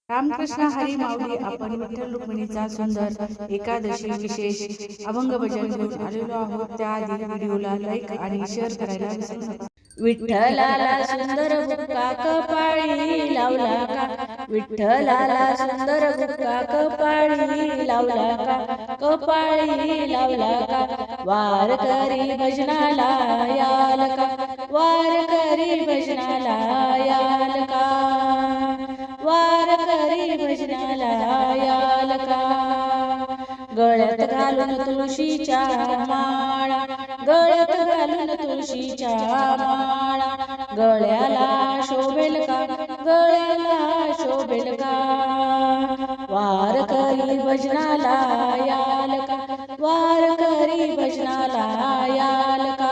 रामकृष्ण हरी माऊली. आपण विठ्ठल रुक्मिणीचा सुंदर एकादशी विशेष अभंग भजन घेऊन आलेलो आहोत. त्याआधी व्हिडिओला लाईक आणि शेअर करायला विसरू नका. विठ्ठलाला सुंदर बुक्का कपाळी लावला का, विठ्ठलाला सुंदर बुक्का कपाळी लावला का, कपाळी लावला का, वारकरी भजनाला याल का, वारकरी भजनाला याल का, वारकरी भजनाला याल का. गळ्यात घालून तुळशीच्या माळा, गळ्यात घालून तुळशीच्या माळा, गळ्याला शोभेल का, गळ्याला शोभेल का, वारकरी भजनाला याल का, वारकरी भजनाला याल का.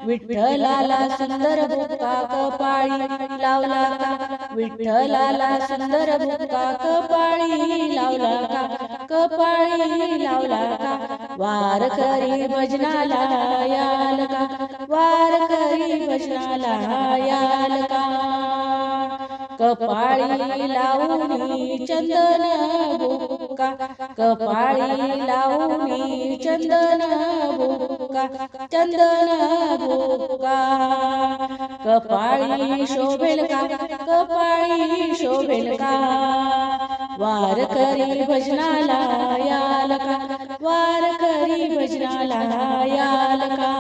विठ्ठलाला सुंदर बुक्का कपाळी लावला का, विठ्ठलाला सुंदर बुक्का कपाळी लावला का, कपाळी लावला का, वारकरी भजनाला याल का, वारकरी भजनाला याल का. कपाळी लावूनी चंदन बुक्का, कपाळी लावूनी चंदन बुक्का, चंदन बुक्का, कपाळी शोभेल का, कपाळी शोभेल का, वारकरी भजनाला याल का, वारकरी भजनाला याल का.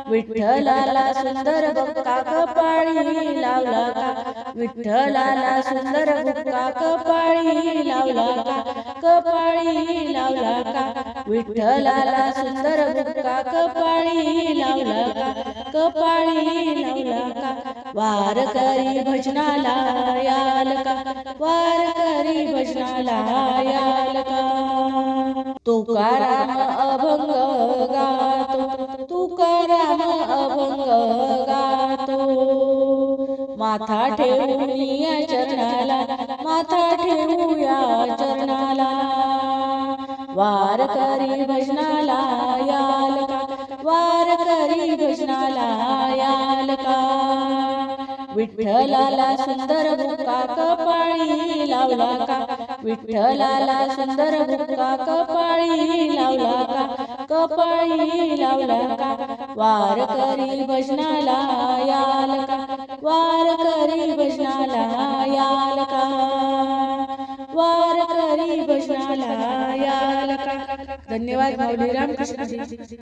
विठ्ठलाला सुंदर बुक्का कपाळी लावला का, विठ्ठलाला सुंदर बुक्का कपाळी लावला का, कपाळी लावला का, विठ्ठलाला सुंदर बुक्का कपाळी लावला का, कपाळी लावला का, वारकरी भजनाला याल का, वारकरी भजनाला याल का. तुकाराम अभंग गातो, तुकाराम अभंग गातो, माथा ठेवूया चरणाला, माथा ठेवूया चरणाला, वारकरी भजनाला याल का, वारकरी भजनाला याल का. विठ्ठलाला सुंदर बुक्का कपाळी लावला का, विठ्ठलाला सुंदर बुक्का कपाळी लावला का, कपाळी लावला का, वारकरी भजनाला याल का, वारकरी भजनाला याल का, वारकरी भजनाला याल का. धन्यवाद माऊली. रामकृष्ण.